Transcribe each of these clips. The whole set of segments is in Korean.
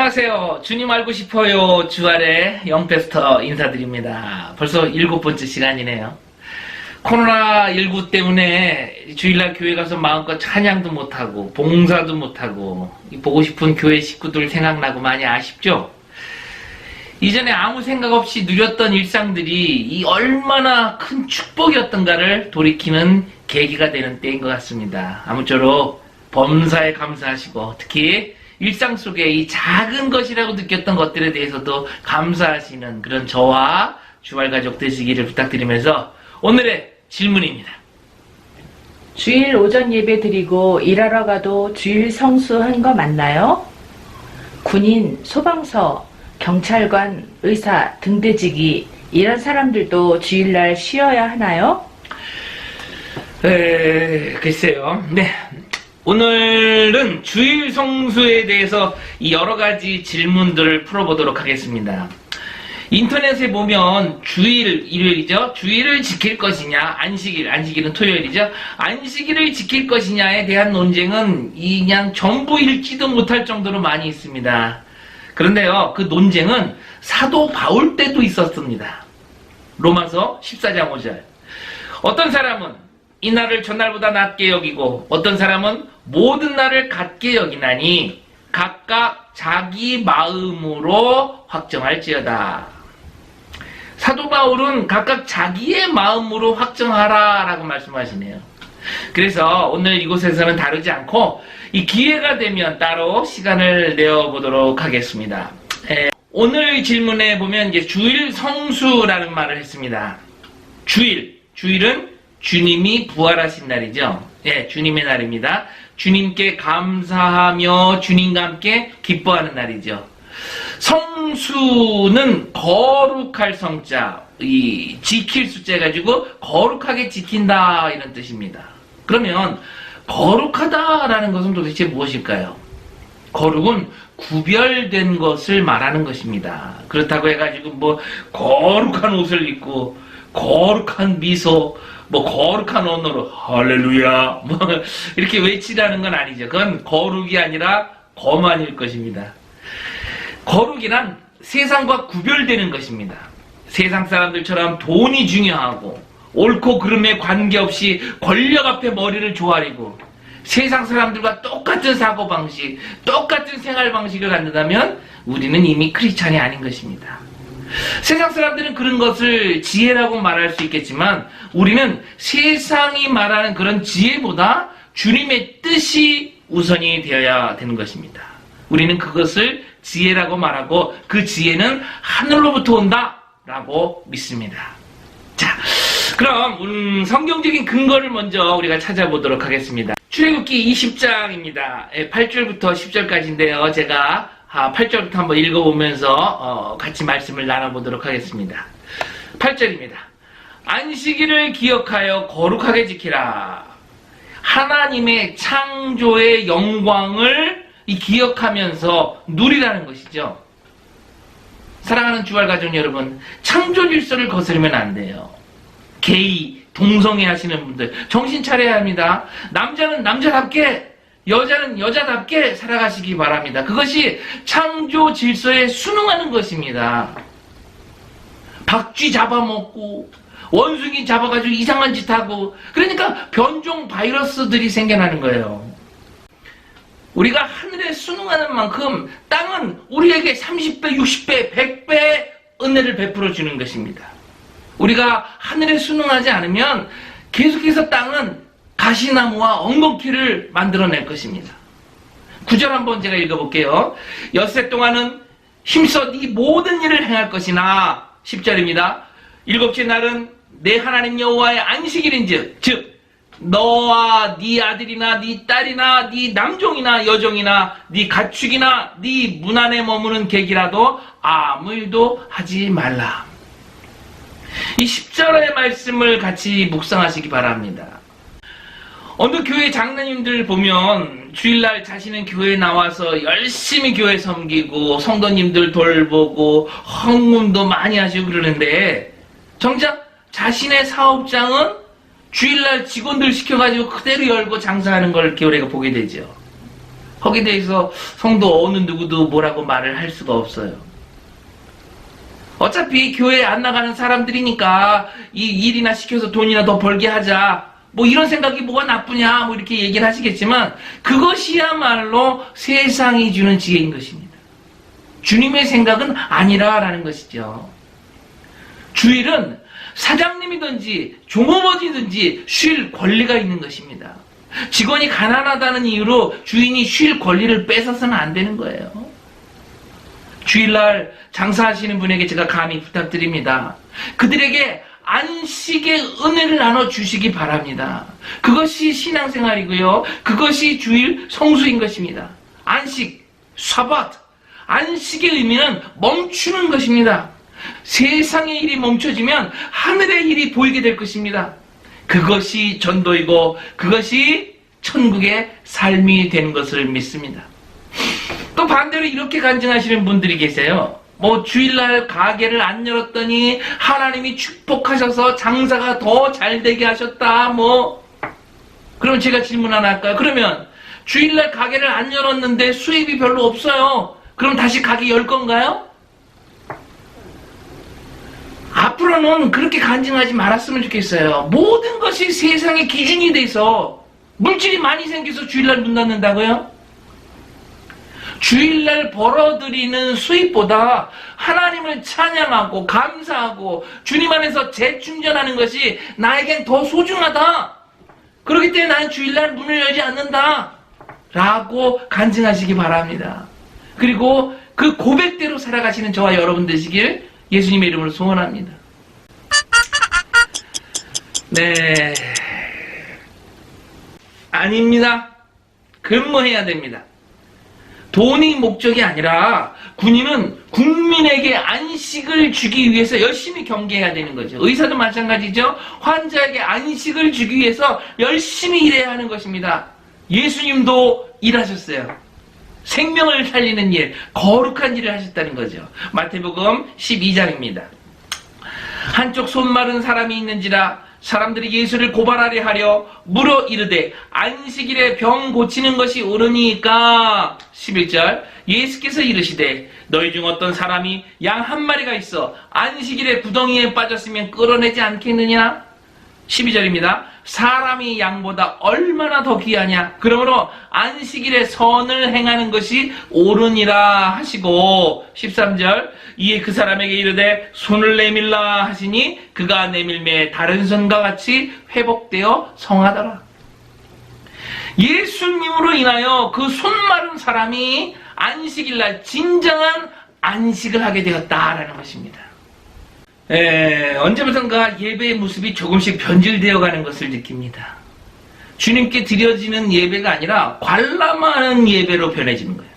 안녕하세요. 주님 알고 싶어요. 주알의 영페스터 인사드립니다. 벌써 7번째 시간이네요. 코로나19 때문에 주일날 교회 가서 마음껏 찬양도 못하고 봉사도 못하고 보고 싶은 교회 식구들 생각나고 많이 아쉽죠? 이전에 아무 생각 없이 누렸던 일상들이 이 얼마나 큰 축복이었던가를 돌이키는 계기가 되는 때인 것 같습니다. 아무쪼록 범사에 감사하시고 특히 일상 속에 이 작은 것이라고 느꼈던 것들에 대해서도 감사하시는 그런 저와 주말 가족 되시기를 부탁드리면서 오늘의 질문입니다. 주일 오전 예배 드리고 일하러 가도 주일 성수한 거 맞나요? 군인, 소방서, 경찰관, 의사, 등대지기 이런 사람들도 주일날 쉬어야 하나요? 글쎄요. 네. 오늘은 주일 성수에 대해서 여러 가지 질문들을 풀어보도록 하겠습니다. 인터넷에 보면 주일, 일요일이죠. 주일을 지킬 것이냐, 안식일은 토요일이죠. 안식일을 지킬 것이냐에 대한 논쟁은 그냥 전부 읽지도 못할 정도로 많이 있습니다. 그런데요, 그 논쟁은 사도 바울 때도 있었습니다. 로마서 14장 5절. 어떤 사람은 이 날을 전날보다 낮게 여기고 어떤 사람은 모든 날을 같게 여기나니 각각 자기 마음으로 확정할지어다. 사도 바울은 각각 자기의 마음으로 확정하라 라고 말씀하시네요. 그래서 오늘 이곳에서는 다루지 않고 이 기회가 되면 따로 시간을 내어보도록 하겠습니다. 오늘 질문에 보면 이제 주일 성수라는 말을 했습니다. 주일은 주님이 부활하신 날이죠. 예, 주님의 날입니다. 주님께 감사하며 주님과 함께 기뻐하는 날이죠. 성수는 거룩할 성자, 이 지킬 숫자 가지고 거룩하게 지킨다 이런 뜻입니다. 그러면 거룩하다라는 것은 도대체 무엇일까요? 거룩은 구별된 것을 말하는 것입니다. 그렇다고 해가지고 뭐 거룩한 옷을 입고 거룩한 미소, 거룩한 언어로 할렐루야 이렇게 외치라는 건 아니죠. 그건 거룩이 아니라 거만일 것입니다. 거룩이란 세상과 구별되는 것입니다. 세상 사람들처럼 돈이 중요하고 옳고 그름에 관계없이 권력 앞에 머리를 조아리고 세상 사람들과 똑같은 사고방식, 똑같은 생활방식을 갖는다면 우리는 이미 크리스찬이 아닌 것입니다. 세상 사람들은 그런 것을 지혜라고 말할 수 있겠지만 우리는 세상이 말하는 그런 지혜보다 주님의 뜻이 우선이 되어야 되는 것입니다. 우리는 그것을 지혜라고 말하고 그 지혜는 하늘로부터 온다 라고 믿습니다. 자, 그럼 성경적인 근거를 먼저 우리가 찾아보도록 하겠습니다. 출애굽기 20장입니다. 8절부터 10절까지인데요. 제가 8절부터 한번 읽어보면서 같이 말씀을 나눠보도록 하겠습니다. 8절입니다. 안식일을 기억하여 거룩하게 지키라. 하나님의 창조의 영광을 기억하면서 누리라는 것이죠. 사랑하는 주알 가족 여러분, 창조 질서를 거스르면 안 돼요. 게이, 동성애 하시는 분들 정신 차려야 합니다. 남자는 남자답게, 여자는 여자답게 살아가시기 바랍니다. 그것이 창조 질서에 순응하는 것입니다. 박쥐 잡아먹고 원숭이 잡아가지고 이상한 짓 하고 그러니까 변종 바이러스들이 생겨나는 거예요. 우리가 하늘에 순응하는 만큼 땅은 우리에게 30배, 60배, 100배 은혜를 베풀어 주는 것입니다. 우리가 하늘에 순응하지 않으면 계속해서 땅은 가시나무와 엉겅퀴를 만들어낼 것입니다. 9절 한번 제가 읽어볼게요. 엿새 동안은 힘써 네 모든 일을 행할 것이나 10절입니다. 일곱째 날은 내 하나님 여호와의 안식일인즉 즉 너와 네 아들이나 네 딸이나 네 남종이나 여종이나 네 가축이나 네 문 안에 머무는 객이라도 아무 일도 하지 말라. 이 10절의 말씀을 같이 묵상하시기 바랍니다. 어느 교회 장로님들 보면 주일날 자신은 교회에 나와서 열심히 교회 섬기고 성도님들 돌보고 헌금도 많이 하시고 그러는데 정작 자신의 사업장은 주일날 직원들 시켜가지고 그대로 열고 장사하는 걸 우리가 보게 되죠. 거기에 대해서 성도 어느 누구도 뭐라고 말을 할 수가 없어요. 어차피 교회에 안 나가는 사람들이니까 이 일이나 시켜서 돈이나 더 벌게 하자, 뭐 이런 생각이 뭐가 나쁘냐, 뭐 이렇게 얘기를 하시겠지만 그것이야말로 세상이 주는 지혜인 것입니다. 주님의 생각은 아니라라는 것이죠. 주일은 사장님이든지 종업원이든지 쉴 권리가 있는 것입니다. 직원이 가난하다는 이유로 주인이 쉴 권리를 뺏어서는 안 되는 거예요. 주일날 장사하시는 분에게 제가 감히 부탁드립니다. 그들에게 안식의 은혜를 나눠 주시기 바랍니다. 그것이 신앙생활이고요. 그것이 주일 성수인 것입니다. 안식, 샤바트. 안식의 의미는 멈추는 것입니다. 세상의 일이 멈춰지면 하늘의 일이 보이게 될 것입니다. 그것이 전도이고 그것이 천국의 삶이 되는 것을 믿습니다. 또 반대로 이렇게 간증하시는 분들이 계세요. 뭐 주일날 가게를 안 열었더니 하나님이 축복하셔서 장사가 더 잘 되게 하셨다, 뭐. 그럼 제가 질문 하나 할까요? 그러면 주일날 가게를 안 열었는데 수입이 별로 없어요. 그럼 다시 가게 열 건가요? 앞으로는 그렇게 간증하지 말았으면 좋겠어요. 모든 것이 세상의 기준이 돼서 물질이 많이 생겨서 주일날 문 닫는다고요? 주일날 벌어들이는 수입보다 하나님을 찬양하고 감사하고 주님 안에서 재충전하는 것이 나에겐 더 소중하다. 그렇기 때문에 나는 주일날 문을 열지 않는다 라고 간증하시기 바랍니다. 그리고 그 고백대로 살아가시는 저와 여러분 되시길 예수님의 이름으로 소원합니다. 네, 아닙니다. 근무해야 됩니다. 돈이 목적이 아니라 군인은 국민에게 안식을 주기 위해서 열심히 경계해야 되는 거죠. 의사도 마찬가지죠. 환자에게 안식을 주기 위해서 열심히 일해야 하는 것입니다. 예수님도 일하셨어요. 생명을 살리는 일, 거룩한 일을 하셨다는 거죠. 마태복음 12장입니다. 한쪽 손 마른 사람이 있는지라 사람들이 예수를 고발하려 하려 물어 이르되 안식일에 병 고치는 것이 옳으니까. 11절 예수께서 이르시되 너희 중 어떤 사람이 양 한 마리가 있어 안식일에 구덩이에 빠졌으면 끌어내지 않겠느냐. 12절입니다. 사람이 양보다 얼마나 더 귀하냐. 그러므로 안식일에 선을 행하는 것이 옳으니라 하시고 13절 이에 그 사람에게 이르되 손을 내밀라 하시니 그가 내밀매 다른 손과 같이 회복되어 성하더라. 예수님으로 인하여 그 손 마른 사람이 안식일날 진정한 안식을 하게 되었다라는 것입니다. 언제부턴가 예배의 모습이 조금씩 변질되어 가는 것을 느낍니다. 주님께 드려지는 예배가 아니라 관람하는 예배로 변해지는 거예요.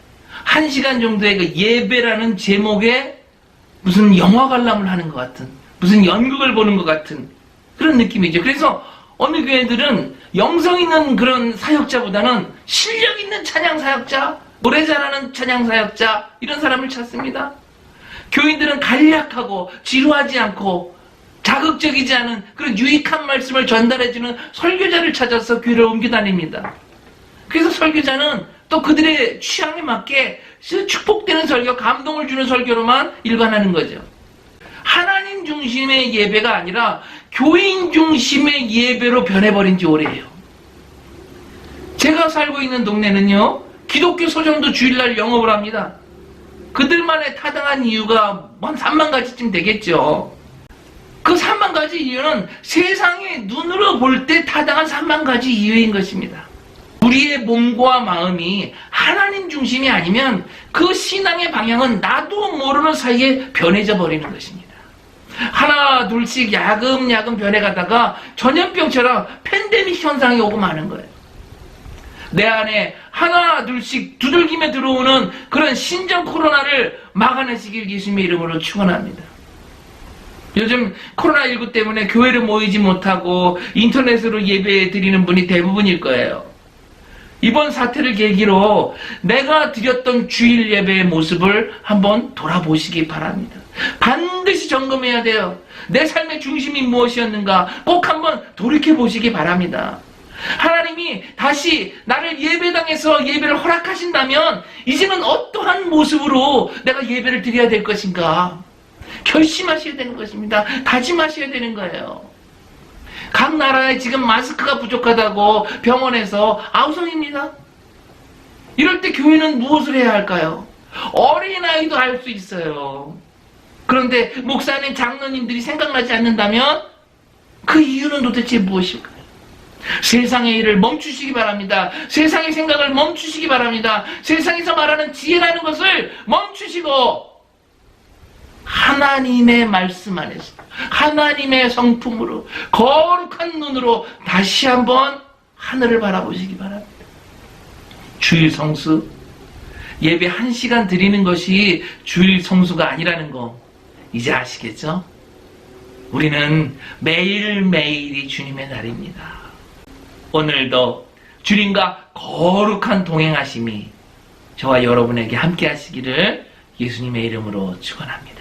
1시간 정도의 그 예배라는 제목에 무슨 영화 관람을 하는 것 같은, 무슨 연극을 보는 것 같은 그런 느낌이죠. 그래서 어느 교회들은 영성 있는 그런 사역자보다는 실력 있는 찬양 사역자, 노래 잘하는 찬양 사역자, 이런 사람을 찾습니다. 교인들은 간략하고 지루하지 않고 자극적이지 않은 그런 유익한 말씀을 전달해주는 설교자를 찾아서 교회를 옮겨 다닙니다. 그래서 설교자는 또 그들의 취향에 맞게 축복되는 설교, 감동을 주는 설교로만 일관하는 거죠. 하나님 중심의 예배가 아니라 교인 중심의 예배로 변해버린 지 오래예요. 제가 살고 있는 동네는요, 기독교 서점도 주일날 영업을 합니다. 그들만의 타당한 이유가 한 3만 가지쯤 되겠죠. 그 3만 가지 이유는 세상의 눈으로 볼 때 타당한 3만 가지 이유인 것입니다. 우리의 몸과 마음이 하나님 중심이 아니면 그 신앙의 방향은 나도 모르는 사이에 변해져 버리는 것입니다. 하나 둘씩 야금야금 변해가다가 전염병처럼 팬데믹 현상이 오고 마는 거예요. 내 안에 하나 둘씩 두들기며 들어오는 그런 신종 코로나를 막아내시길 예수님의 이름으로 축원합니다. 요즘 코로나19 때문에 교회를 모이지 못하고 인터넷으로 예배 드리는 분이 대부분일 거예요. 이번 사태를 계기로 내가 드렸던 주일 예배의 모습을 한번 돌아보시기 바랍니다. 반드시 점검해야 돼요. 내 삶의 중심이 무엇이었는가 꼭 한번 돌이켜보시기 바랍니다. 하나님이 다시 나를 예배당에서 예배를 허락하신다면 이제는 어떠한 모습으로 내가 예배를 드려야 될 것인가? 결심하셔야 되는 것입니다. 다짐하셔야 되는 거예요. 각 나라에 지금 마스크가 부족하다고 병원에서 아우성입니다. 이럴 때 교회는 무엇을 해야 할까요? 어린아이도 할 수 있어요. 그런데 목사님, 장로님들이 생각나지 않는다면 그 이유는 도대체 무엇일까요? 세상의 일을 멈추시기 바랍니다. 세상의 생각을 멈추시기 바랍니다. 세상에서 말하는 지혜라는 것을 멈추시고 하나님의 말씀 안에서 하나님의 성품으로 거룩한 눈으로 다시 한번 하늘을 바라보시기 바랍니다. 주일 성수, 예배 1시간 드리는 것이 주일 성수가 아니라는 거 이제 아시겠죠? 우리는 매일매일이 주님의 날입니다. 오늘도 주님과 거룩한 동행하심이 저와 여러분에게 함께 하시기를 예수님의 이름으로 축원합니다.